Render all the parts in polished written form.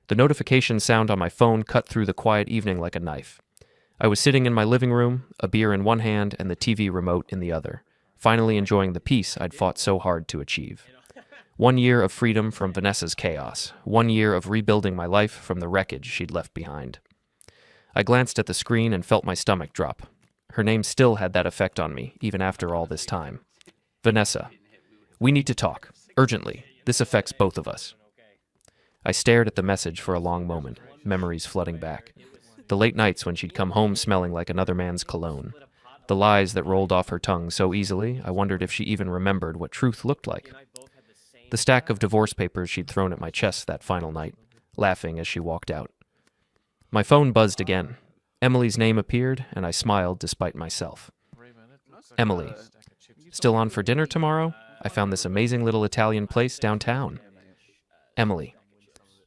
The notification sound on my phone cut through the quiet evening like a knife. I was sitting in my living room, a beer in one hand and the TV remote in the other, finally enjoying the peace I'd fought so hard to achieve. 1 year of freedom from Vanessa's chaos, 1 year of rebuilding my life from the wreckage she'd left behind. I glanced at the screen and felt my stomach drop. Her name still had that effect on me, even after all this time. Vanessa. We need to talk. Urgently. This affects both of us. I stared at the message for a long moment, memories flooding back. The late nights when she'd come home smelling like another man's cologne. The lies that rolled off her tongue so easily, I wondered if she even remembered what truth looked like. The stack of divorce papers she'd thrown at my chest that final night, laughing as she walked out. My phone buzzed again. Emily's name appeared, and I smiled despite myself. Emily. Still on for dinner tomorrow? I found this amazing little Italian place downtown. Emily.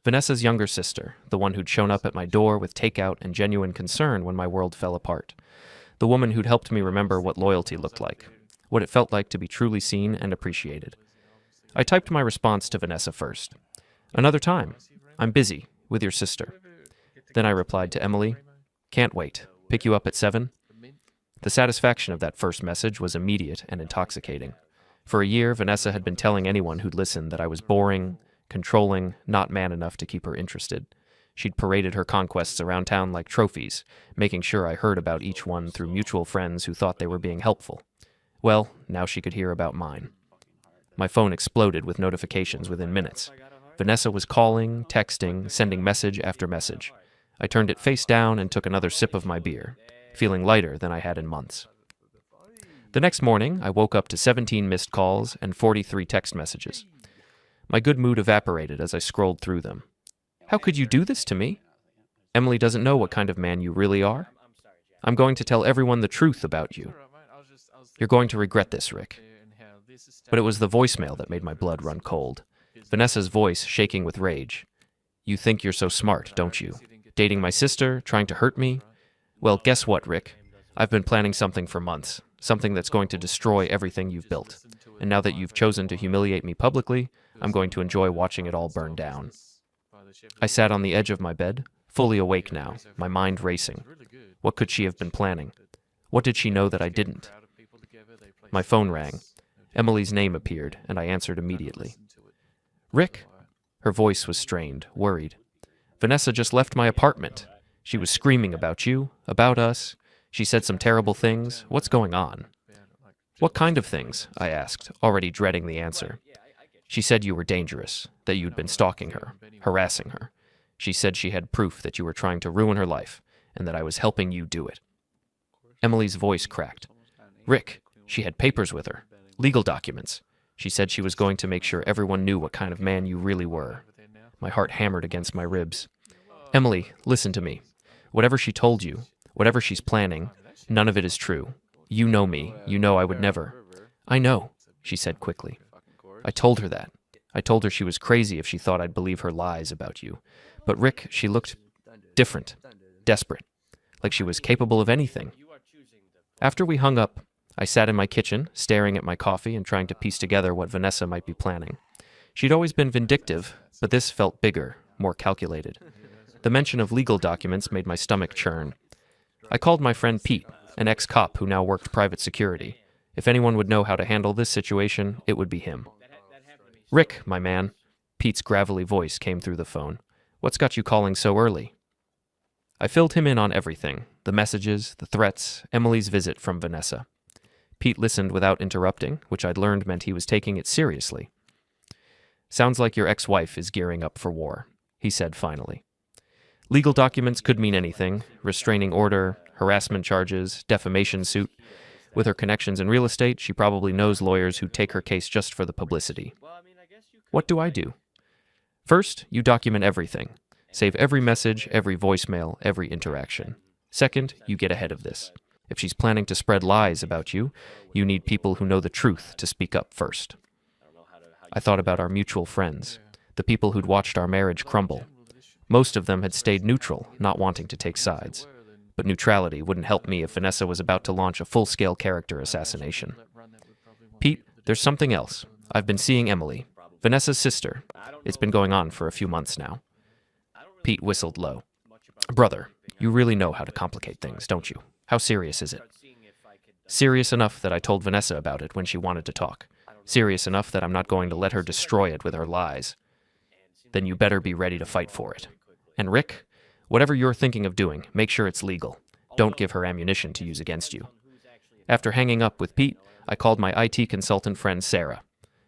Vanessa's younger sister, the one who'd shown up at my door with takeout and genuine concern when my world fell apart. The woman who'd helped me remember what loyalty looked like, what it felt like to be truly seen and appreciated. I typed my response to Vanessa first. Another time. I'm busy, with your sister. Then I replied to Emily, can't wait. Pick you up at 7? The satisfaction of that first message was immediate and intoxicating. For a year, Vanessa had been telling anyone who'd listened that I was boring, controlling, not man enough to keep her interested. She'd paraded her conquests around town like trophies, making sure I heard about each one through mutual friends who thought they were being helpful. Well, now she could hear about mine. My phone exploded with notifications within minutes. Vanessa was calling, texting, sending message after message. I turned it face down and took another sip of my beer, feeling lighter than I had in months. The next morning, I woke up to 17 missed calls and 43 text messages. My good mood evaporated as I scrolled through them. How could you do this to me? Emily doesn't know what kind of man you really are. I'm going to tell everyone the truth about you. You're going to regret this, Rick. But it was the voicemail that made my blood run cold. Vanessa's voice shaking with rage. You think you're so smart, don't you? Dating my sister, trying to hurt me? Well, guess what, Rick? I've been planning something for months, something that's going to destroy everything you've built. And now that you've chosen to humiliate me publicly, I'm going to enjoy watching it all burn down. I sat on the edge of my bed, fully awake now, my mind racing. What could she have been planning? What did she know that I didn't? My phone rang. Emily's name appeared, and I answered immediately. Rick? Her voice was strained, worried. Vanessa just left my apartment. She was screaming about you, about us. She said some terrible things. What's going on? What kind of things? I asked, already dreading the answer. She said you were dangerous, that you'd been stalking her, harassing her. She said she had proof that you were trying to ruin her life, and that I was helping you do it. Emily's voice cracked. Rick, she had papers with her, legal documents. She said she was going to make sure everyone knew what kind of man you really were. My heart hammered against my ribs. Emily, listen to me. Whatever she told you, whatever she's planning, none of it is true. You know me. You know I would never. I know, she said quickly. I told her that. I told her she was crazy if she thought I'd believe her lies about you. But Rick, she looked different, desperate, like she was capable of anything. After we hung up, I sat in my kitchen, staring at my coffee and trying to piece together what Vanessa might be planning. She'd always been vindictive, but this felt bigger, more calculated. The mention of legal documents made my stomach churn. I called my friend Pete, an ex-cop who now worked private security. If anyone would know how to handle this situation, it would be him. Rick, my man, Pete's gravelly voice came through the phone. What's got you calling so early? I filled him in on everything, the messages, the threats, Emily's visit from Vanessa. Pete listened without interrupting, which I'd learned meant he was taking it seriously. Sounds like your ex-wife is gearing up for war, he said finally. Legal documents could mean anything, restraining order, harassment charges, defamation suit. With her connections in real estate, she probably knows lawyers who take her case just for the publicity. What do I do? First, you document everything. Save every message, every voicemail, every interaction. Second, you get ahead of this. If she's planning to spread lies about you, you need people who know the truth to speak up first. I thought about our mutual friends, the people who'd watched our marriage crumble. Most of them had stayed neutral, not wanting to take sides. But neutrality wouldn't help me if Vanessa was about to launch a full-scale character assassination. Pete, there's something else. I've been seeing Emily, Vanessa's sister. It's been going on for a few months now. Pete whistled low. Brother, you really know how to complicate things, don't you? How serious is it? Serious enough that I told Vanessa about it when she wanted to talk. Serious enough that I'm not going to let her destroy it with her lies. Then you better be ready to fight for it. And Rick, whatever you're thinking of doing, make sure it's legal. Don't give her ammunition to use against you. After hanging up with Pete, I called my IT consultant friend Sarah.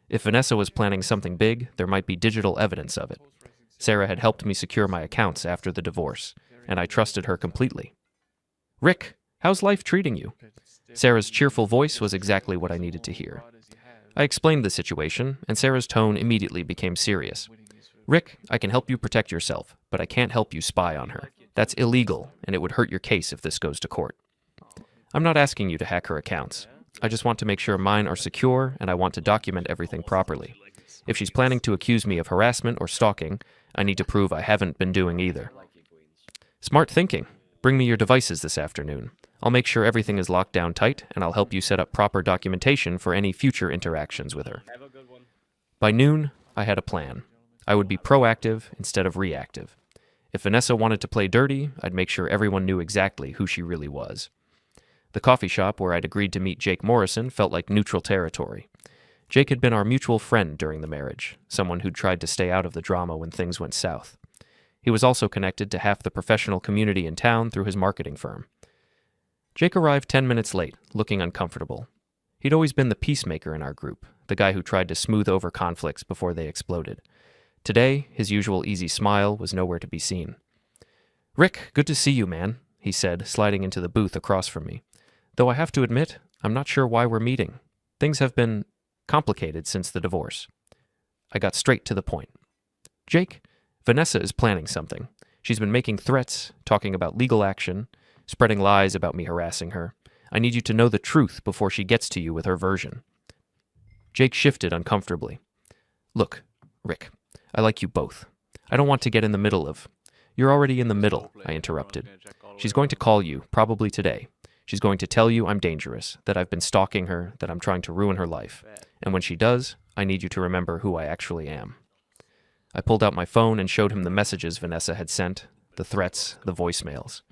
If Vanessa was planning something big, there might be digital evidence of it. Sarah had helped me secure my accounts after the divorce, and I trusted her completely. Rick, how's life treating you? Sarah's cheerful voice was exactly what I needed to hear. I explained the situation, and Sarah's tone immediately became serious. Rick, I can help you protect yourself, but I can't help you spy on her. That's illegal, and it would hurt your case if this goes to court. I'm not asking you to hack her accounts. I just want to make sure mine are secure, and I want to document everything properly. If she's planning to accuse me of harassment or stalking, I need to prove I haven't been doing either. Smart thinking. Bring me your devices this afternoon. I'll make sure everything is locked down tight, and I'll help you set up proper documentation for any future interactions with her. By noon, I had a plan. I would be proactive instead of reactive. If Vanessa wanted to play dirty, I'd make sure everyone knew exactly who she really was. The coffee shop where I'd agreed to meet Jake Morrison felt like neutral territory. Jake had been our mutual friend during the marriage, someone who'd tried to stay out of the drama when things went south. He was also connected to half the professional community in town through his marketing firm. Jake arrived 10 minutes late, looking uncomfortable. He'd always been the peacemaker in our group, the guy who tried to smooth over conflicts before they exploded. Today, his usual easy smile was nowhere to be seen. "Rick, good to see you, man," he said, sliding into the booth across from me. "Though I have to admit, I'm not sure why we're meeting. Things have been complicated since the divorce." I got straight to the point. "Jake, Vanessa is planning something. She's been making threats, talking about legal action, spreading lies about me harassing her. I need you to know the truth before she gets to you with her version." Jake shifted uncomfortably. "Look, Rick, I like you both. I don't want to get in the middle of—" "You're already in the middle," I interrupted. "She's going to call you, probably today. She's going to tell you I'm dangerous, that I've been stalking her, that I'm trying to ruin her life. And when she does, I need you to remember who I actually am." I pulled out my phone and showed him the messages Vanessa had sent, the threats, the voicemails.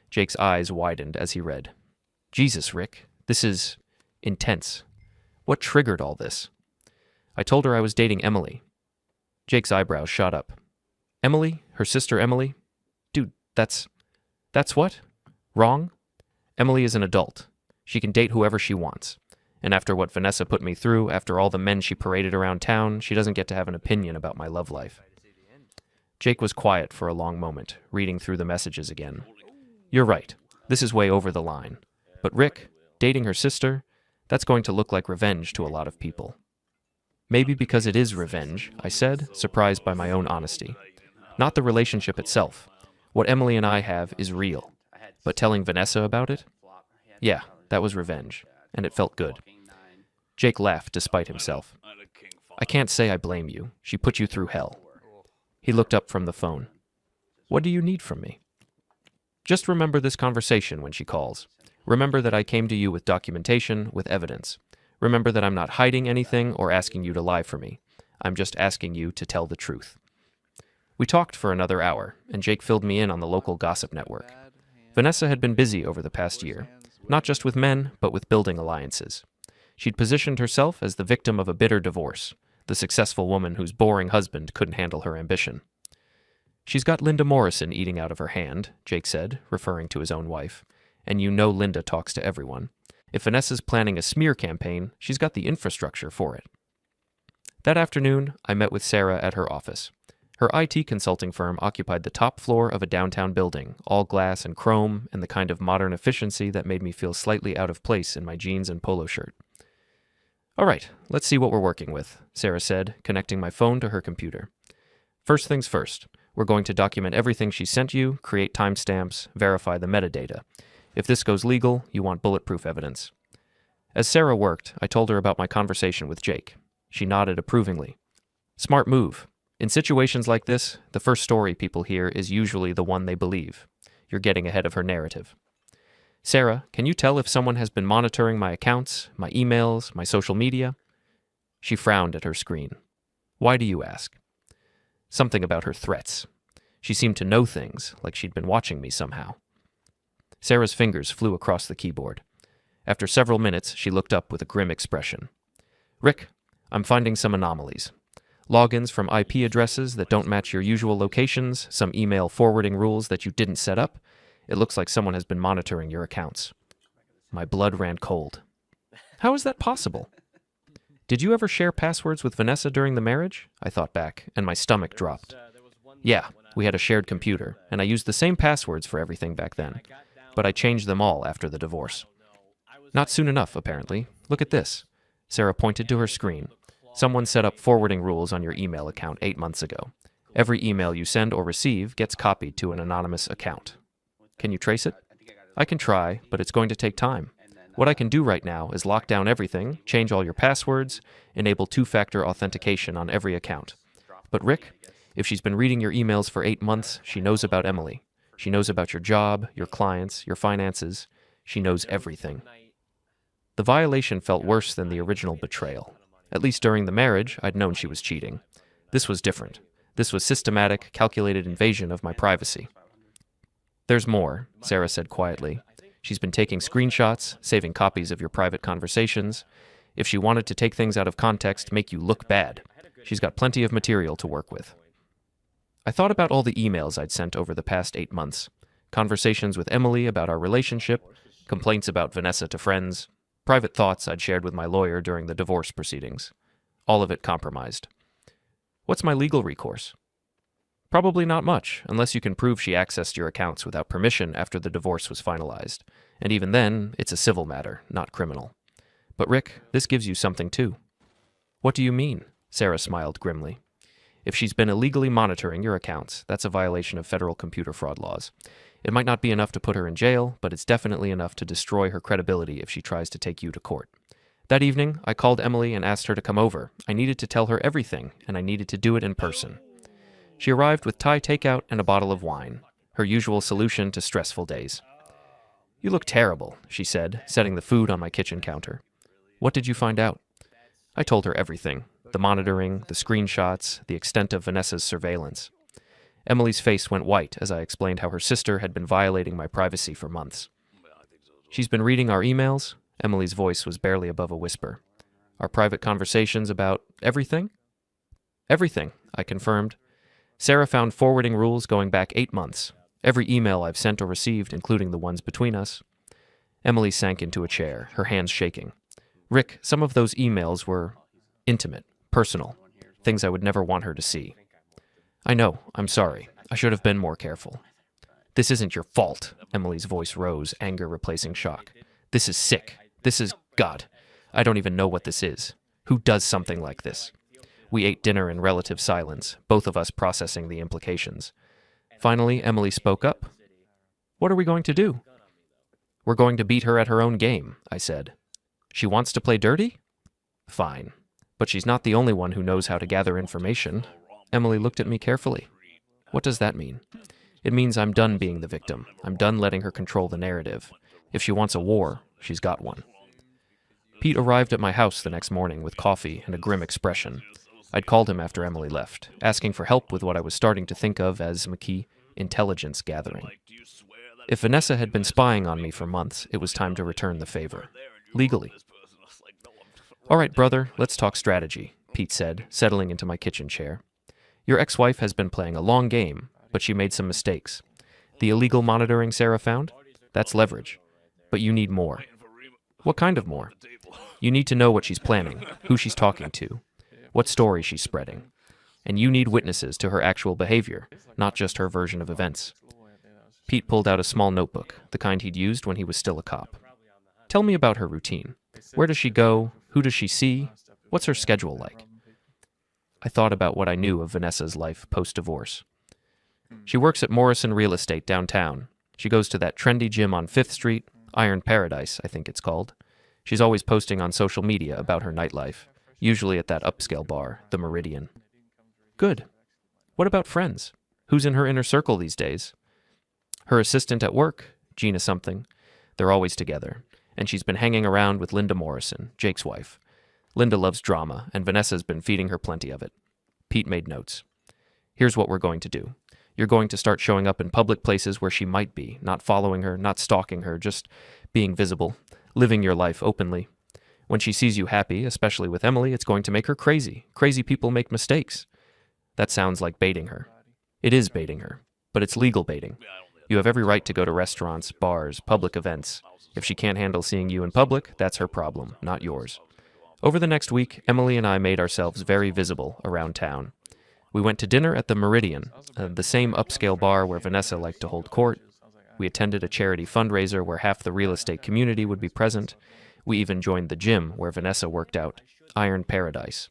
Jake's eyes widened as he read. "Jesus, Rick, this is intense. What triggered all this?" I told her I was dating Emily. Jake's eyebrows shot up. "Emily? Her sister Emily? Dude, that's what? Wrong? Emily is an adult. She can date whoever she wants. And after what Vanessa put me through, after all the men she paraded around town, she doesn't get to have an opinion about my love life." Jake was quiet for a long moment, reading through the messages again. "You're right. This is way over the line. But Rick, dating her sister, that's going to look like revenge to a lot of people." "Maybe because it is revenge," I said, surprised by my own honesty. "Not the relationship itself. What Emily and I have is real. But telling Vanessa about it? Yeah, that was revenge, and it felt good." Jake laughed despite himself. "I can't say I blame you. She put you through hell." He looked up from the phone. "What do you need from me?" "Just remember this conversation when she calls. Remember that I came to you with documentation, with evidence. Remember that I'm not hiding anything or asking you to lie for me. I'm just asking you to tell the truth." We talked for another hour, and Jake filled me in on the local gossip network. Vanessa had been busy over the past year, not just with men, but with building alliances. She'd positioned herself as the victim of a bitter divorce, the successful woman whose boring husband couldn't handle her ambition. "She's got Linda Morrison eating out of her hand," Jake said, referring to his own wife. "And you know Linda talks to everyone. If Vanessa's planning a smear campaign, she's got the infrastructure for it." That afternoon, I met with Sarah at her office. Her IT consulting firm occupied the top floor of a downtown building, all glass and chrome, and the kind of modern efficiency that made me feel slightly out of place in my jeans and polo shirt. "All right, let's see what we're working with," Sarah said, connecting my phone to her computer. "First things first, we're going to document everything she sent you, create timestamps, verify the metadata. If this goes legal, you want bulletproof evidence." As Sarah worked, I told her about my conversation with Jake. She nodded approvingly. "Smart move. In situations like this, the first story people hear is usually the one they believe. You're getting ahead of her narrative." "Sarah, can you tell if someone has been monitoring my accounts, my emails, my social media?" She frowned at her screen. "Why do you ask?" "Something about her threats. She seemed to know things, like she'd been watching me somehow. Sarah's fingers flew across the keyboard. After several minutes, she looked up with a grim expression. Rick, I'm finding some anomalies. Logins from IP addresses that don't match your usual locations, some email forwarding rules that you didn't set up. It looks like someone has been monitoring your accounts. My blood ran cold. How is that possible? Did you ever share passwords with Vanessa during the marriage? I thought back, and my stomach dropped. Yeah, we had a shared computer, and I used the same passwords for everything back then, but I changed them all after the divorce. Not soon enough, apparently. Look at this. Sarah pointed to her screen. Someone set up forwarding rules on your email account 8 months ago. Every email you send or receive gets copied to an anonymous account. Can you trace it? I can try, but it's going to take time. What I can do right now is lock down everything, change all your passwords, enable two-factor authentication on every account. But Rick, if she's been reading your emails for 8 months, she knows about Emily. She knows about your job, your clients, your finances. She knows everything. The violation felt worse than the original betrayal. At least during the marriage, I'd known she was cheating. This was different. This was systematic, calculated invasion of my privacy. There's more, Sarah said quietly. She's been taking screenshots, saving copies of your private conversations. If she wanted to take things out of context, make you look bad, she's got plenty of material to work with. I thought about all the emails I'd sent over the past 8 months. Conversations with Emily about our relationship, complaints about Vanessa to friends, private thoughts I'd shared with my lawyer during the divorce proceedings. All of it compromised. What's my legal recourse? Probably not much, unless you can prove she accessed your accounts without permission after the divorce was finalized. And even then, it's a civil matter, not criminal. But Rick, this gives you something too. What do you mean? Sarah smiled grimly. If she's been illegally monitoring your accounts, that's a violation of federal computer fraud laws. It might not be enough to put her in jail, but it's definitely enough to destroy her credibility if she tries to take you to court. That evening, I called Emily and asked her to come over. I needed to tell her everything, and I needed to do it in person. She arrived with Thai takeout and a bottle of wine, her usual solution to stressful days. You look terrible, she said, setting the food on my kitchen counter. What did you find out? I told her everything, the monitoring, the screenshots, the extent of Vanessa's surveillance. Emily's face went white as I explained how her sister had been violating my privacy for months. She's been reading our emails. Emily's voice was barely above a whisper. Our private conversations about everything? Everything, I confirmed. Sarah found forwarding rules going back 8 months. Every email I've sent or received, including the ones between us. Emily sank into a chair, her hands shaking. Rick, some of those emails were intimate, personal, things I would never want her to see. I know, I'm sorry. I should have been more careful. This isn't your fault, Emily's voice rose, anger replacing shock. This is sick. This is, God, I don't even know what this is. Who does something like this? We ate dinner in relative silence, both of us processing the implications. Finally, Emily spoke up. What are we going to do? We're going to beat her at her own game, I said. She wants to play dirty? Fine. But she's not the only one who knows how to gather information. Emily looked at me carefully. What does that mean? It means I'm done being the victim. I'm done letting her control the narrative. If she wants a war, she's got one. Pete arrived at my house the next morning with coffee and a grim expression. I'd called him after Emily left, asking for help with what I was starting to think of as McKee intelligence gathering. If Vanessa had been spying on me for months, it was time to return the favor. Legally. All right, brother, let's talk strategy, Pete said, settling into my kitchen chair. Your ex-wife has been playing a long game, but she made some mistakes. The illegal monitoring Sarah found? That's leverage. But you need more. What kind of more? You need to know what she's planning, who she's talking to, what story she's spreading. And you need witnesses to her actual behavior, not just her version of events. Pete pulled out a small notebook, the kind he'd used when he was still a cop. Tell me about her routine. Where does she go? Who does she see? What's her schedule like? I thought about what I knew of Vanessa's life post-divorce. She works at Morrison Real Estate downtown. She goes to that trendy gym on 5th Street, Iron Paradise, I think it's called. She's always posting on social media about her nightlife, usually at that upscale bar, the Meridian. Good. What about friends? Who's in her inner circle these days? Her assistant at work, Gina something. They're always together. And she's been hanging around with Linda Morrison, Jake's wife. Linda loves drama, and Vanessa's been feeding her plenty of it. Pete made notes. Here's what we're going to do. You're going to start showing up in public places where she might be, not following her, not stalking her, just being visible, living your life openly. When she sees you happy, especially with Emily, it's going to make her crazy. Crazy people make mistakes. That sounds like baiting her. It is baiting her, but it's legal baiting. You have every right to go to restaurants, bars, public events. If she can't handle seeing you in public, that's her problem, not yours. Over the next week, Emily and I made ourselves very visible around town. We went to dinner at the Meridian, the same upscale bar where Vanessa liked to hold court. We attended a charity fundraiser where half the real estate community would be present. We even joined the gym where Vanessa worked out, Iron Paradise.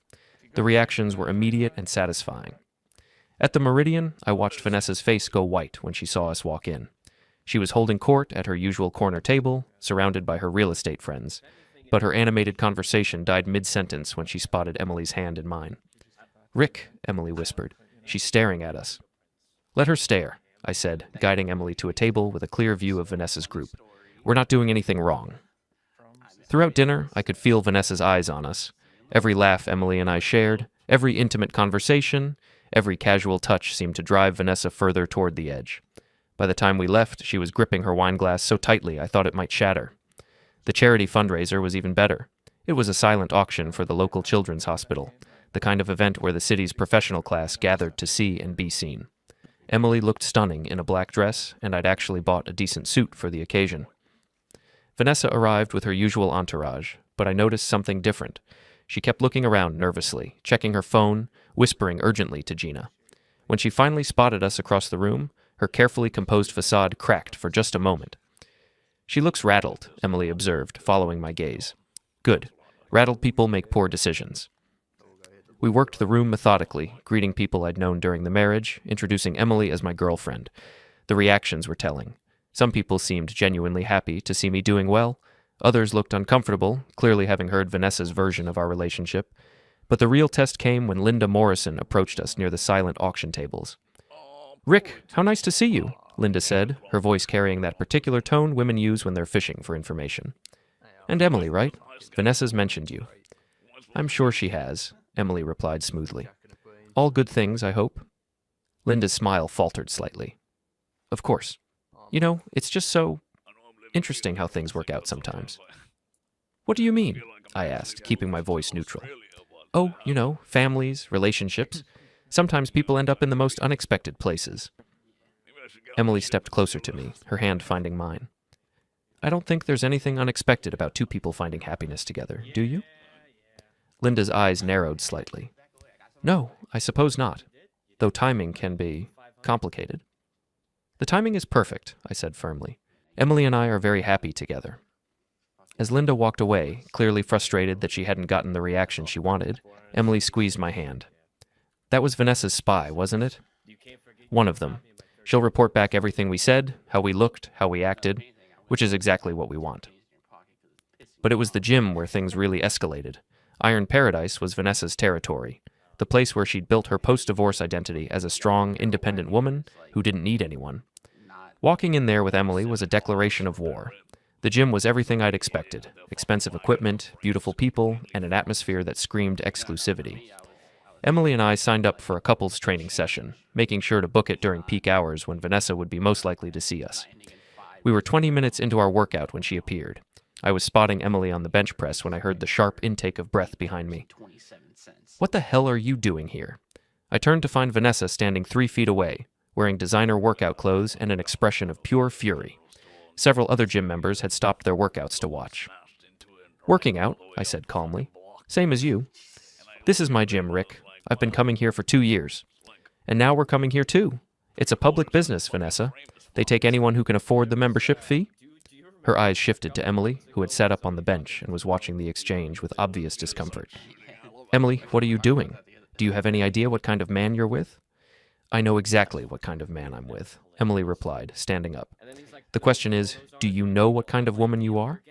The reactions were immediate and satisfying. At the Meridian, I watched Vanessa's face go white when she saw us walk in. She was holding court at her usual corner table, surrounded by her real estate friends, but her animated conversation died mid-sentence when she spotted Emily's hand in mine. "Rick," Emily whispered. "She's staring at us." "Let her stare," I said, guiding Emily to a table with a clear view of Vanessa's group. "We're not doing anything wrong." Throughout dinner, I could feel Vanessa's eyes on us. Every laugh Emily and I shared, every intimate conversation, every casual touch seemed to drive Vanessa further toward the edge. By the time we left, she was gripping her wine glass so tightly I thought it might shatter. The charity fundraiser was even better. It was a silent auction for the local children's hospital, the kind of event where the city's professional class gathered to see and be seen. Emily looked stunning in a black dress, and I'd actually bought a decent suit for the occasion. Vanessa arrived with her usual entourage, but I noticed something different. She kept looking around nervously, checking her phone, whispering urgently to Gina. When she finally spotted us across the room, her carefully composed facade cracked for just a moment. "She looks rattled," Emily observed, following my gaze. "Good. Rattled people make poor decisions." We worked the room methodically, greeting people I'd known during the marriage, introducing Emily as my girlfriend. The reactions were telling. Some people seemed genuinely happy to see me doing well. Others looked uncomfortable, clearly having heard Vanessa's version of our relationship. But the real test came when Linda Morrison approached us near the silent auction tables. "Rick, how nice to see you," Linda said, her voice carrying that particular tone women use when they're fishing for information. "And Emily, right? Vanessa's mentioned you." "I'm sure she has," Emily replied smoothly. "All good things, I hope." Linda's smile faltered slightly. "Of course. You know, it's just so interesting how things work out sometimes." "What do you mean?" I asked, keeping my voice neutral. "Oh, you know, families, relationships. Sometimes people end up in the most unexpected places." Emily stepped closer to me, her hand finding mine. "I don't think there's anything unexpected about two people finding happiness together, do you?" Linda's eyes narrowed slightly. "No, I suppose not, though timing can be complicated." "The timing is perfect," I said firmly. "Emily and I are very happy together." As Linda walked away, clearly frustrated that she hadn't gotten the reaction she wanted, Emily squeezed my hand. "That was Vanessa's spy, wasn't it?" "One of them. She'll report back everything we said, how we looked, how we acted, which is exactly what we want." But it was the gym where things really escalated. Iron Paradise was Vanessa's territory, the place where she'd built her post-divorce identity as a strong, independent woman who didn't need anyone. Walking in there with Emily was a declaration of war. The gym was everything I'd expected: expensive equipment, beautiful people, and an atmosphere that screamed exclusivity. Emily and I signed up for a couples training session, making sure to book it during peak hours when Vanessa would be most likely to see us. We were 20 minutes into our workout when she appeared. I was spotting Emily on the bench press when I heard the sharp intake of breath behind me. "What the hell are you doing here?" I turned to find Vanessa standing 3 feet away, wearing designer workout clothes and an expression of pure fury. Several other gym members had stopped their workouts to watch. "Working out," I said calmly. "Same as you." "This is my gym, Rick. I've been coming here for 2 years. And now we're coming here too. It's a public business, Vanessa. They take anyone who can afford the membership fee." Her eyes shifted to Emily, who had sat up on the bench and was watching the exchange with obvious discomfort. "Emily, what are you doing? Do you have any idea what kind of man you're with?" "I know exactly what kind of man I'm with," Emily replied, standing up. "The question is, do you know what kind of woman you are?"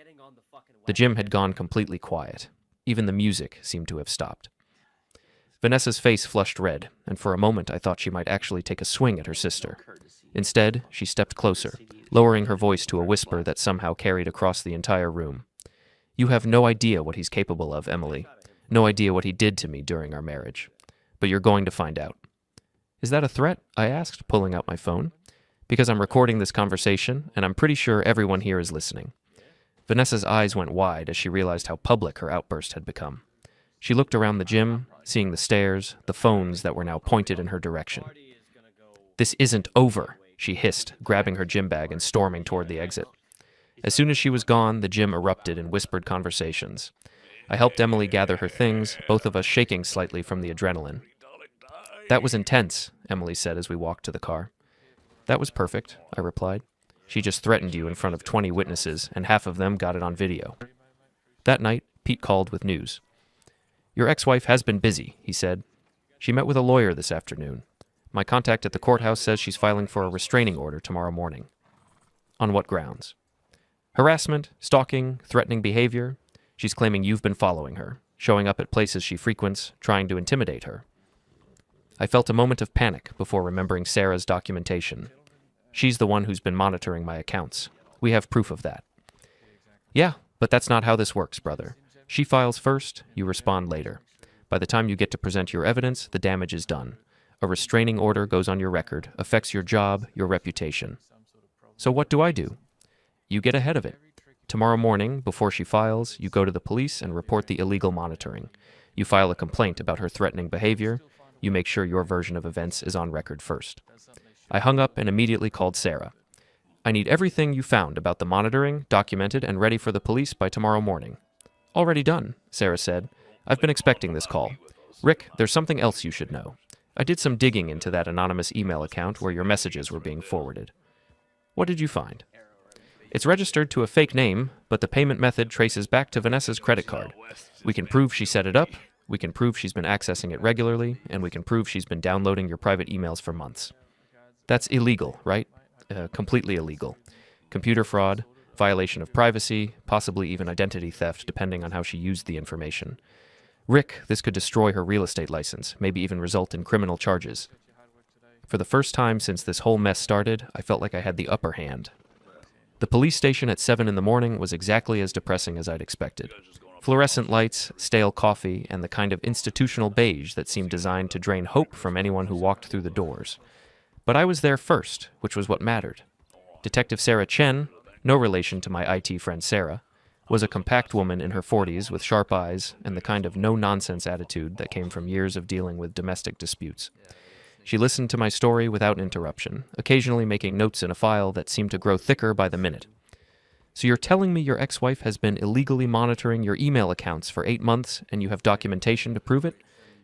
The gym had gone completely quiet. Even the music seemed to have stopped. Vanessa's face flushed red, and for a moment I thought she might actually take a swing at her sister. Instead, she stepped closer, lowering her voice to a whisper that somehow carried across the entire room. "You have no idea what he's capable of, Emily. No idea what he did to me during our marriage. But you're going to find out." Is that a threat? I asked, pulling out my phone. Because I'm recording this conversation, and I'm pretty sure everyone here is listening. Vanessa's eyes went wide as she realized how public her outburst had become. She looked around the gym, seeing the stairs, the phones that were now pointed in her direction. "This isn't over," she hissed, grabbing her gym bag and storming toward the exit. As soon as she was gone, the gym erupted in whispered conversations. I helped Emily gather her things, both of us shaking slightly from the adrenaline. "That was intense," Emily said as we walked to the car. "That was perfect," I replied. "She just threatened you in front of 20 witnesses, and half of them got it on video." That night, Pete called with news. "Your ex-wife has been busy," he said. "She met with a lawyer this afternoon. My contact at the courthouse says she's filing for a restraining order tomorrow morning." "On what grounds?" "Harassment, stalking, threatening behavior. She's claiming you've been following her, showing up at places she frequents, trying to intimidate her." I felt a moment of panic before remembering Sarah's documentation. She's the one who's been monitoring my accounts. We have proof of that. "Yeah, but that's not how this works, brother. She files first, you respond later. By the time you get to present your evidence, the damage is done. A restraining order goes on your record, affects your job, your reputation. So what do I do? You get ahead of it. Tomorrow morning, before she files, you go to the police and report the illegal monitoring. You file a complaint about her threatening behavior. You make sure your version of events is on record first." I hung up and immediately called Sarah. "I need everything you found about the monitoring documented and ready for the police by tomorrow morning." "Already done," Sarah said. "I've been expecting this call. Rick, there's something else you should know. I did some digging into that anonymous email account where your messages were being forwarded." "What did you find?" "It's registered to a fake name, but the payment method traces back to Vanessa's credit card. We can prove she set it up, we can prove she's been accessing it regularly, and we can prove she's been downloading your private emails for months. That's illegal, right? Completely illegal. Computer fraud, violation of privacy, possibly even identity theft, depending on how she used the information. Rick, this could destroy her real estate license, maybe even result in criminal charges." For the first time since this whole mess started, I felt like I had the upper hand. The police station at 7 in the morning was exactly as depressing as I'd expected. Fluorescent lights, stale coffee, and the kind of institutional beige that seemed designed to drain hope from anyone who walked through the doors. But I was there first, which was what mattered. Detective Sarah Chen, no relation to my IT friend Sarah, was a compact woman in her 40s with sharp eyes and the kind of no-nonsense attitude that came from years of dealing with domestic disputes. She listened to my story without interruption, occasionally making notes in a file that seemed to grow thicker by the minute. "So you're telling me your ex-wife has been illegally monitoring your email accounts for 8 months and you have documentation to prove it?"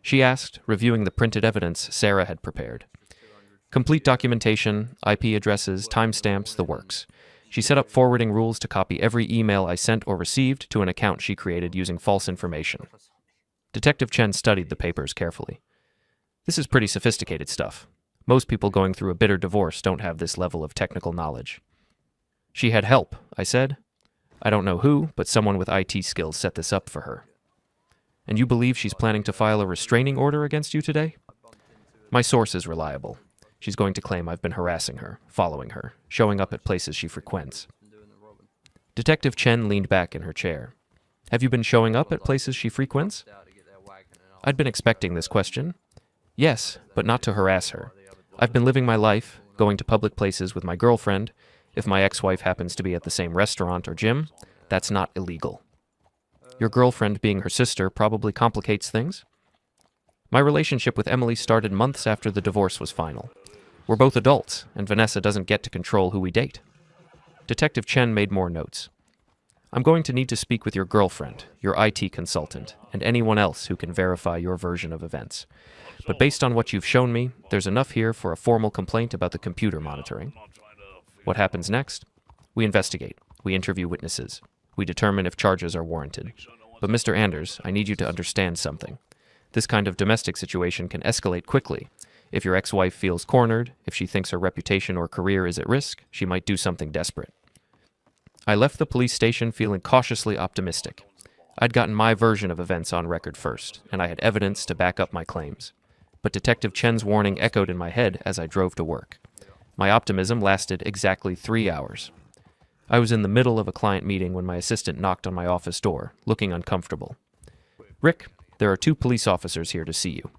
she asked, reviewing the printed evidence Sarah had prepared. "Complete documentation, IP addresses, timestamps, the works. She set up forwarding rules to copy every email I sent or received to an account she created using false information." Detective Chen studied the papers carefully. "This is pretty sophisticated stuff. Most people going through a bitter divorce don't have this level of technical knowledge." "She had help," I said. "I don't know who, but someone with IT skills set this up for her." "And you believe she's planning to file a restraining order against you today?" "My source is reliable. She's going to claim I've been harassing her, following her, showing up at places she frequents." Detective Chen leaned back in her chair. "Have you been showing up at places she frequents?" I'd been expecting this question. "Yes, but not to harass her. I've been living my life, going to public places with my girlfriend. If my ex-wife happens to be at the same restaurant or gym, that's not illegal." "Your girlfriend being her sister probably complicates things?" "My relationship with Emily started months after the divorce was final. We're both adults, and Vanessa doesn't get to control who we date." Detective Chen made more notes. "I'm going to need to speak with your girlfriend, your IT consultant, and anyone else who can verify your version of events. But based on what you've shown me, there's enough here for a formal complaint about the computer monitoring." What happens next? We investigate. We interview witnesses. We determine if charges are warranted. But Mr. Anders, I need you to understand something. This kind of domestic situation can escalate quickly. If your ex-wife feels cornered, if she thinks her reputation or career is at risk, she might do something desperate. I left the police station feeling cautiously optimistic. I'd gotten my version of events on record first, and I had evidence to back up my claims. But Detective Chen's warning echoed in my head as I drove to work. My optimism lasted exactly 3 hours. I was in the middle of a client meeting when my assistant knocked on my office door, looking uncomfortable. "Rick, there are 2 police officers here to see you."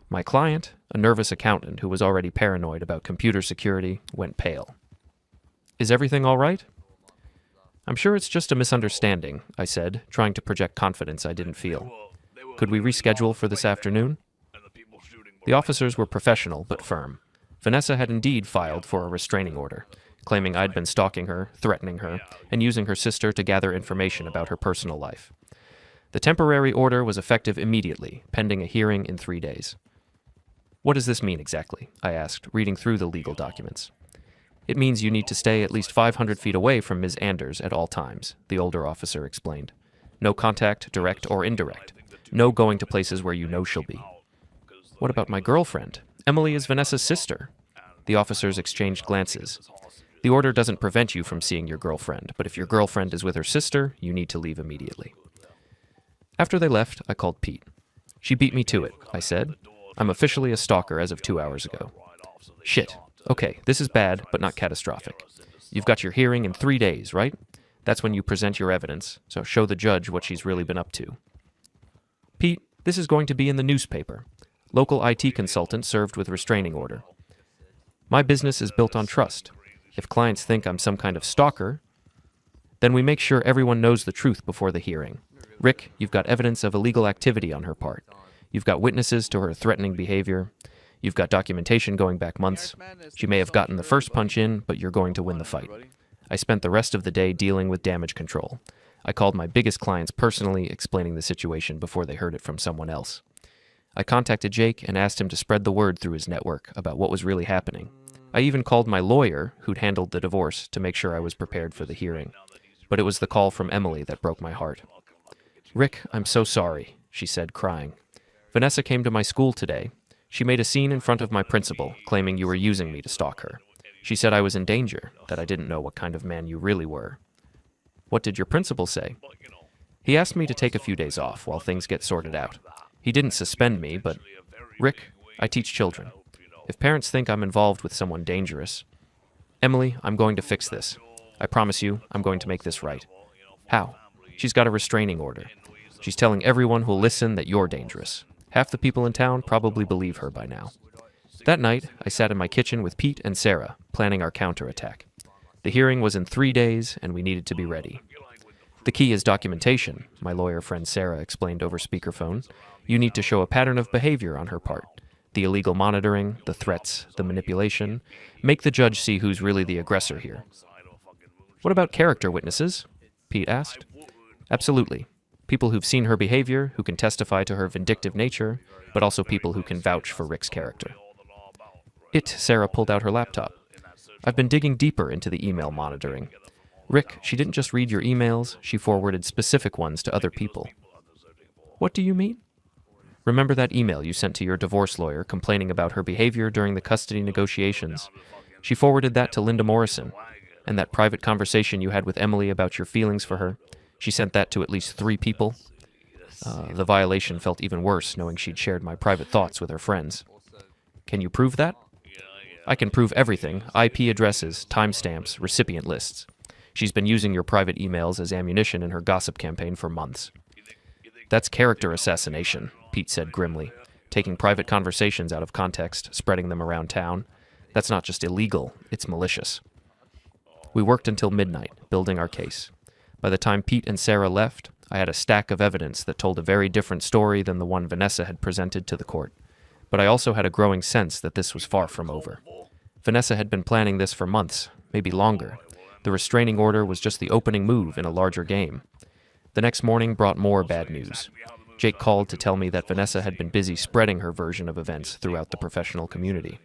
"My client?" A nervous accountant who was already paranoid about computer security went pale. Is everything all right? I'm sure it's just a misunderstanding, I said, trying to project confidence I didn't feel. Could we reschedule for this afternoon? The officers were professional but firm. Vanessa had indeed filed for a restraining order, claiming I'd been stalking her, threatening her, and using her sister to gather information about her personal life. The temporary order was effective immediately, pending a hearing in 3 days. What does this mean exactly? I asked, reading through the legal documents. It means you need to stay at least 500 feet away from Ms. Anders at all times, the older officer explained. No contact, direct or indirect. No going to places where you know she'll be. What about my girlfriend? Emily is Vanessa's sister. The officers exchanged glances. The order doesn't prevent you from seeing your girlfriend, but if your girlfriend is with her sister, you need to leave immediately. After they left, I called Pete. She beat me to it, I said. I'm officially a stalker as of 2 hours ago. Shit. Okay, this is bad, but not catastrophic. You've got your hearing in 3 days, right? That's when you present your evidence, so show the judge what she's really been up to. Pete, this is going to be in the newspaper. Local IT consultant served with restraining order. My business is built on trust. If clients think I'm some kind of stalker, then we make sure everyone knows the truth before the hearing. Rick, you've got evidence of illegal activity on her part. You've got witnesses to her threatening behavior. You've got documentation going back months. She may have gotten the first punch in, but you're going to win the fight. I spent the rest of the day dealing with damage control. I called my biggest clients personally, explaining the situation before they heard it from someone else. I contacted Jake and asked him to spread the word through his network about what was really happening. I even called my lawyer, who'd handled the divorce, to make sure I was prepared for the hearing. But it was the call from Emily that broke my heart. Rick, I'm so sorry, she said, crying. Vanessa came to my school today. She made a scene in front of my principal, claiming you were using me to stalk her. She said I was in danger, that I didn't know what kind of man you really were. What did your principal say? He asked me to take a few days off while things get sorted out. He didn't suspend me, but... Rick, I teach children. If parents think I'm involved with someone dangerous... Emily, I'm going to fix this. I promise you, I'm going to make this right. How? She's got a restraining order. She's telling everyone who'll listen that you're dangerous. Half the people in town probably believe her by now. That night, I sat in my kitchen with Pete and Sarah, planning our counterattack. The hearing was in 3 days, and we needed to be ready. The key is documentation, my lawyer friend Sarah explained over speakerphone. You need to show a pattern of behavior on her part. The illegal monitoring, the threats, the manipulation. Make the judge see who's really the aggressor here. What about character witnesses? Pete asked. Absolutely. People who've seen her behavior, who can testify to her vindictive nature, but also people who can vouch for Rick's character. Sarah pulled out her laptop. I've been digging deeper into the email monitoring. Rick, she didn't just read your emails, she forwarded specific ones to other people. What do you mean? Remember that email you sent to your divorce lawyer complaining about her behavior during the custody negotiations? She forwarded that to Linda Morrison. And that private conversation you had with Emily about your feelings for her, she sent that to at least 3 people. The violation felt even worse knowing she'd shared my private thoughts with her friends. Can you prove that? I can prove everything: IP addresses, timestamps, recipient lists. She's been using your private emails as ammunition in her gossip campaign for months. That's character assassination, Pete said grimly, taking private conversations out of context, spreading them around town. That's not just illegal, it's malicious. We worked until midnight, building our case. By the time Pete and Sarah left, I had a stack of evidence that told a very different story than the one Vanessa had presented to the court. But I also had a growing sense that this was far from over. Vanessa had been planning this for months, maybe longer. The restraining order was just the opening move in a larger game. The next morning brought more bad news. Jake called to tell me that Vanessa had been busy spreading her version of events throughout the professional community.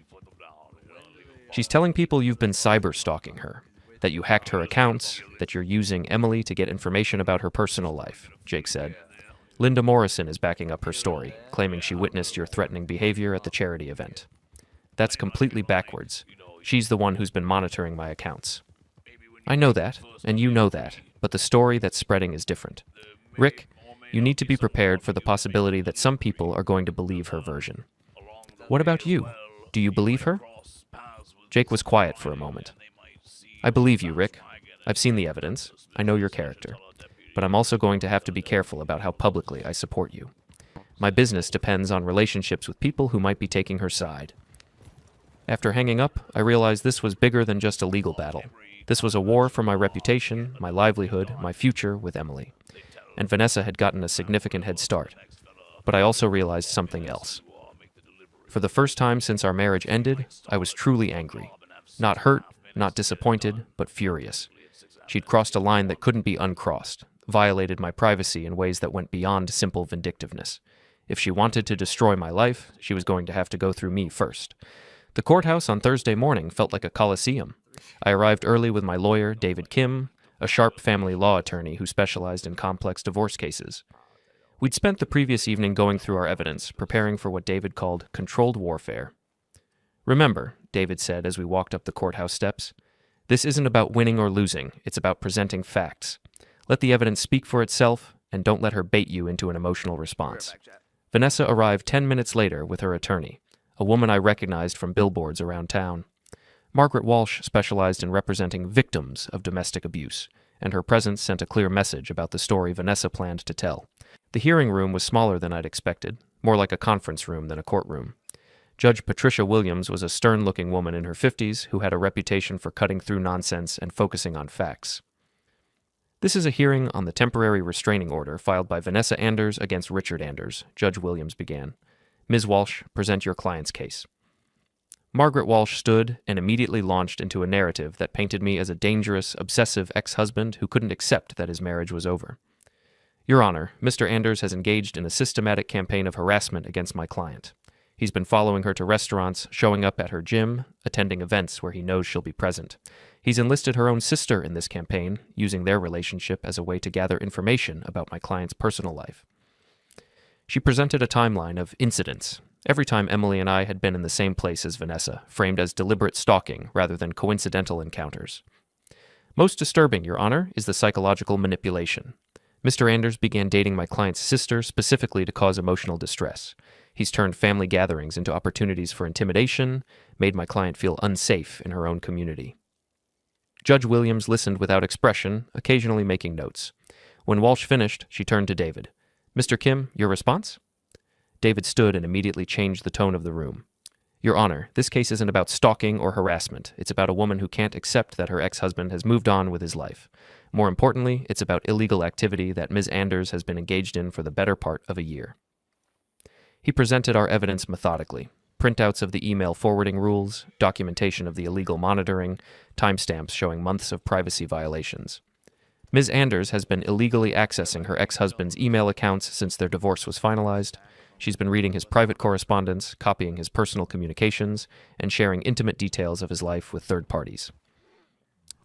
She's telling people you've been cyber-stalking her, that you hacked her accounts, that you're using Emily to get information about her personal life, Jake said. Linda Morrison is backing up her story, claiming she witnessed your threatening behavior at the charity event. That's completely backwards. She's the one who's been monitoring my accounts. I know that, and you know that, but the story that's spreading is different. Rick, you need to be prepared for the possibility that some people are going to believe her version. What about you? Do you believe her? Jake was quiet for a moment. I believe you, Rick. I've seen the evidence. I know your character. But I'm also going to have to be careful about how publicly I support you. My business depends on relationships with people who might be taking her side. After hanging up, I realized this was bigger than just a legal battle. This was a war for my reputation, my livelihood, my future with Emily. And Vanessa had gotten a significant head start. But I also realized something else. For the first time since our marriage ended, I was truly angry. Not hurt, not disappointed, but furious. She'd crossed a line that couldn't be uncrossed, violated my privacy in ways that went beyond simple vindictiveness. If she wanted to destroy my life, she was going to have to go through me first. The courthouse on Thursday morning felt like a coliseum. I arrived early with my lawyer, David Kim, a sharp family law attorney who specialized in complex divorce cases. We'd spent the previous evening going through our evidence, preparing for what David called controlled warfare. "Remember," David said as we walked up the courthouse steps, "this isn't about winning or losing, it's about presenting facts. Let the evidence speak for itself, and don't let her bait you into an emotional response." Vanessa arrived 10 minutes later with her attorney, a woman I recognized from billboards around town. Margaret Walsh specialized in representing victims of domestic abuse, and her presence sent a clear message about the story Vanessa planned to tell. The hearing room was smaller than I'd expected, more like a conference room than a courtroom. Judge Patricia Williams was a stern-looking woman in her 50s who had a reputation for cutting through nonsense and focusing on facts. "This is a hearing on the temporary restraining order filed by Vanessa Anders against Richard Anders," Judge Williams began. "Ms. Walsh, present your client's case." Margaret Walsh stood and immediately launched into a narrative that painted me as a dangerous, obsessive ex-husband who couldn't accept that his marriage was over. "Your Honor, Mr. Anders has engaged in a systematic campaign of harassment against my client. He's been following her to restaurants, showing up at her gym, attending events where he knows she'll be present. He's enlisted her own sister in this campaign, using their relationship as a way to gather information about my client's personal life." She presented a timeline of incidents, every time Emily and I had been in the same place as Vanessa, framed as deliberate stalking rather than coincidental encounters. "Most disturbing, Your Honor, is the psychological manipulation. Mr. Anders began dating my client's sister specifically to cause emotional distress. He's turned family gatherings into opportunities for intimidation, made my client feel unsafe in her own community." Judge Williams listened without expression, occasionally making notes. When Walsh finished, she turned to David. "Mr. Kim, your response?" David stood and immediately changed the tone of the room. "Your Honor, this case isn't about stalking or harassment. It's about a woman who can't accept that her ex-husband has moved on with his life. More importantly, it's about illegal activity that Ms. Anders has been engaged in for the better part of a year." He presented our evidence methodically. Printouts of the email forwarding rules, documentation of the illegal monitoring, timestamps showing months of privacy violations. Ms. Anders has been illegally accessing her ex-husband's email accounts since their divorce was finalized. She's been reading his private correspondence, copying his personal communications, and sharing intimate details of his life with third parties.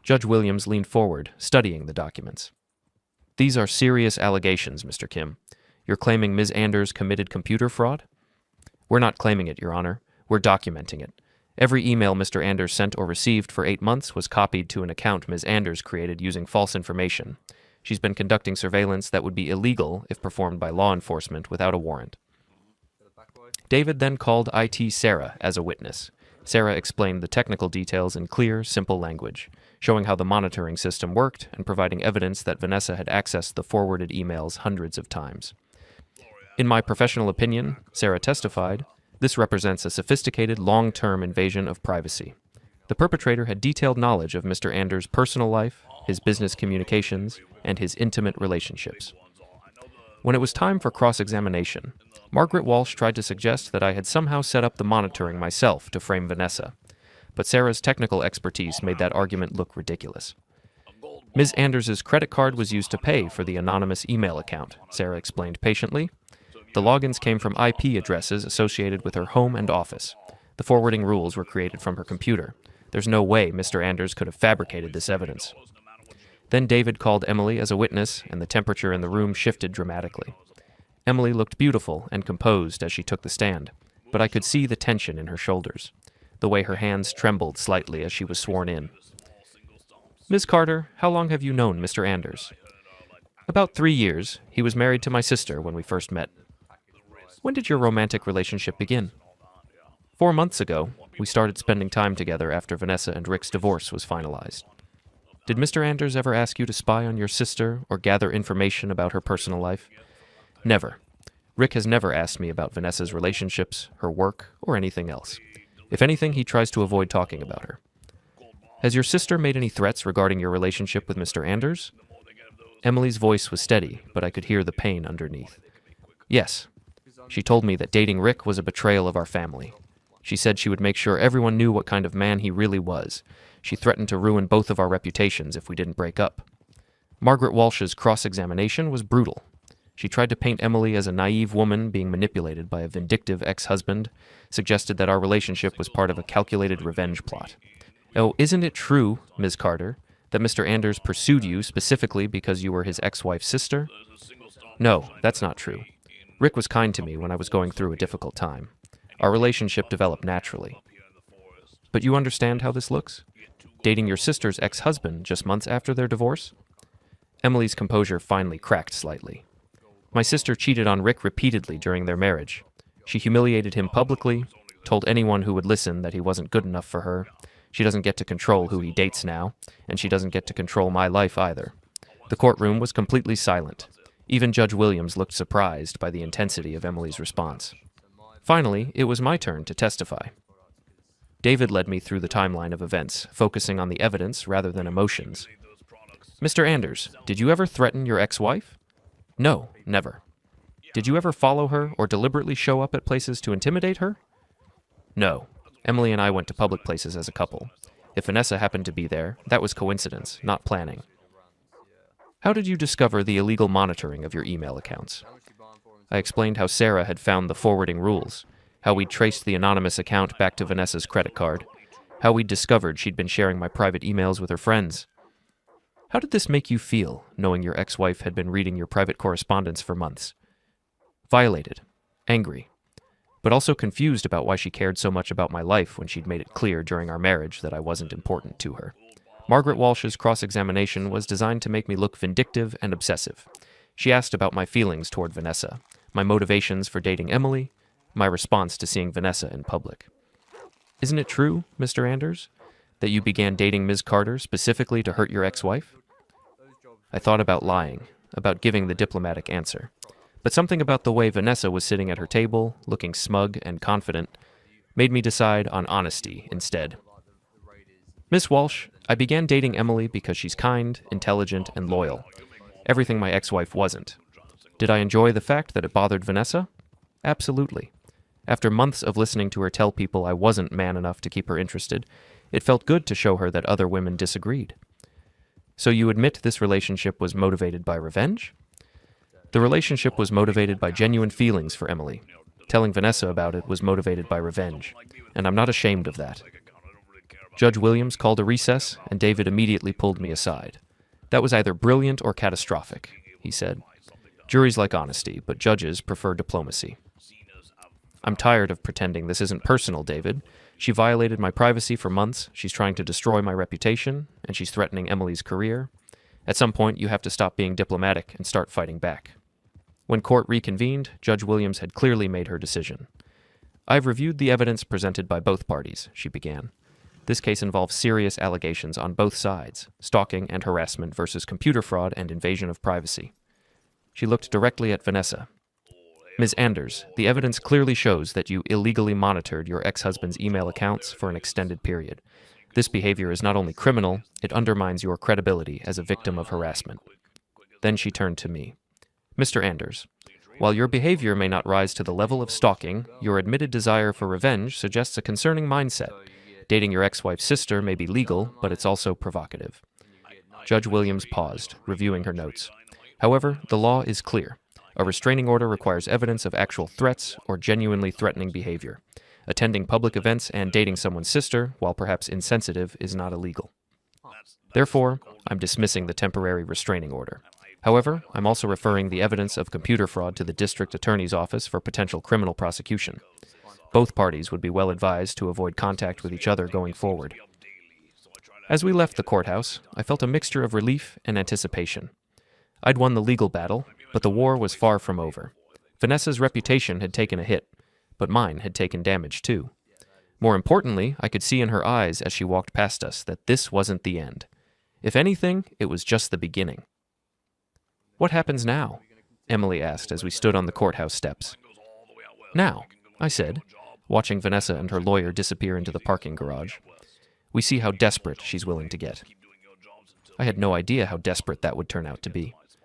Judge Williams leaned forward, studying the documents. "These are serious allegations, Mr. Kim. You're claiming Ms. Anders committed computer fraud?" "We're not claiming it, Your Honor. We're documenting it. Every email Mr. Anders sent or received for 8 months was copied to an account Ms. Anders created using false information. She's been conducting surveillance that would be illegal if performed by law enforcement without a warrant." David then called IT Sarah as a witness. Sarah explained the technical details in clear, simple language, showing how the monitoring system worked and providing evidence that Vanessa had accessed the forwarded emails hundreds of times. "In my professional opinion," Sarah testified, "this represents a sophisticated, long-term invasion of privacy. The perpetrator had detailed knowledge of Mr. Anders' personal life, his business communications, and his intimate relationships." When it was time for cross-examination, Margaret Walsh tried to suggest that I had somehow set up the monitoring myself to frame Vanessa, but Sarah's technical expertise made that argument look ridiculous. "Ms. Anders' credit card was used to pay for the anonymous email account," Sarah explained patiently. "The logins came from IP addresses associated with her home and office. The forwarding rules were created from her computer. There's no way Mr. Anders could have fabricated this evidence." Then David called Emily as a witness, and the temperature in the room shifted dramatically. Emily looked beautiful and composed as she took the stand, but I could see the tension in her shoulders, the way her hands trembled slightly as she was sworn in. "Ms. Carter, how long have you known Mr. Anders?" "About 3 years. He was married to my sister when we first met." "When did your romantic relationship begin?" 4 months ago. We started spending time together after Vanessa and Rick's divorce was finalized." "Did Mr. Anders ever ask you to spy on your sister or gather information about her personal life?" "Never. Rick has never asked me about Vanessa's relationships, her work, or anything else. If anything, he tries to avoid talking about her. Has your sister made any threats regarding your relationship with Mr. Anders? Emily's voice was steady, but I could hear the pain underneath. Yes. She told me that dating Rick was a betrayal of our family. She said she would make sure everyone knew what kind of man he really was. She threatened to ruin both of our reputations if we didn't break up. Margaret Walsh's cross-examination was brutal. She tried to paint Emily as a naive woman being manipulated by a vindictive ex-husband, suggested that our relationship was part of a calculated revenge plot. Oh, isn't it true, Ms. Carter, that Mr. Anders pursued you specifically because you were his ex-wife's sister? No, that's not true. Rick was kind to me when I was going through a difficult time. Our relationship developed naturally. But you understand how this looks? Dating your sister's ex-husband just months after their divorce? Emily's composure finally cracked slightly. My sister cheated on Rick repeatedly during their marriage. She humiliated him publicly, told anyone who would listen that he wasn't good enough for her. She doesn't get to control who he dates now, and she doesn't get to control my life either. The courtroom was completely silent. Even Judge Williams looked surprised by the intensity of Emily's response. Finally, it was my turn to testify. David led me through the timeline of events, focusing on the evidence rather than emotions. Mr. Anders, did you ever threaten your ex-wife? No, never. Did you ever follow her or deliberately show up at places to intimidate her? No. Emily and I went to public places as a couple. If Vanessa happened to be there, that was coincidence, not planning. How did you discover the illegal monitoring of your email accounts? I explained how Sarah had found the forwarding rules, how we'd traced the anonymous account back to Vanessa's credit card, how we'd discovered she'd been sharing my private emails with her friends. How did this make you feel, knowing your ex-wife had been reading your private correspondence for months? Violated, angry, but also confused about why she cared so much about my life when she'd made it clear during our marriage that I wasn't important to her. Margaret Walsh's cross-examination was designed to make me look vindictive and obsessive. She asked about my feelings toward Vanessa, my motivations for dating Emily, my response to seeing Vanessa in public. Isn't it true, Mr. Anders, that you began dating Ms. Carter specifically to hurt your ex-wife? I thought about lying, about giving the diplomatic answer. But something about the way Vanessa was sitting at her table, looking smug and confident, made me decide on honesty instead. Miss Walsh, I began dating Emily because she's kind, intelligent, and loyal. Everything my ex-wife wasn't. Did I enjoy the fact that it bothered Vanessa? Absolutely. After months of listening to her tell people I wasn't man enough to keep her interested, it felt good to show her that other women disagreed. So you admit this relationship was motivated by revenge? The relationship was motivated by genuine feelings for Emily. Telling Vanessa about it was motivated by revenge, and I'm not ashamed of that. Judge Williams called a recess, and David immediately pulled me aside. That was either brilliant or catastrophic, he said. Juries like honesty, but judges prefer diplomacy. I'm tired of pretending this isn't personal, David. She violated my privacy for months, she's trying to destroy my reputation, and she's threatening Emily's career. At some point, you have to stop being diplomatic and start fighting back. When court reconvened, Judge Williams had clearly made her decision. I've reviewed the evidence presented by both parties, she began. This case involves serious allegations on both sides, stalking and harassment versus computer fraud and invasion of privacy. She looked directly at Vanessa. Ms. Anders, the evidence clearly shows that you illegally monitored your ex-husband's email accounts for an extended period. This behavior is not only criminal, it undermines your credibility as a victim of harassment. Then she turned to me. Mr. Anders, while your behavior may not rise to the level of stalking, your admitted desire for revenge suggests a concerning mindset. Dating your ex-wife's sister may be legal, but it's also provocative. Judge Williams paused, reviewing her notes. However, the law is clear. A restraining order requires evidence of actual threats or genuinely threatening behavior. Attending public events and dating someone's sister, while perhaps insensitive, is not illegal. Therefore, I'm dismissing the temporary restraining order. However, I'm also referring the evidence of computer fraud to the district attorney's office for potential criminal prosecution. Both parties would be well advised to avoid contact with each other going forward. As we left the courthouse, I felt a mixture of relief and anticipation. I'd won the legal battle, but the war was far from over. Vanessa's reputation had taken a hit, but mine had taken damage too. More importantly, I could see in her eyes as she walked past us that this wasn't the end. If anything, it was just the beginning. What happens now? Emily asked as we stood on the courthouse steps. Now, I said, watching Vanessa and her lawyer disappear into the parking garage. We see how desperate she's willing to get. I had no idea how desperate that would turn out to be.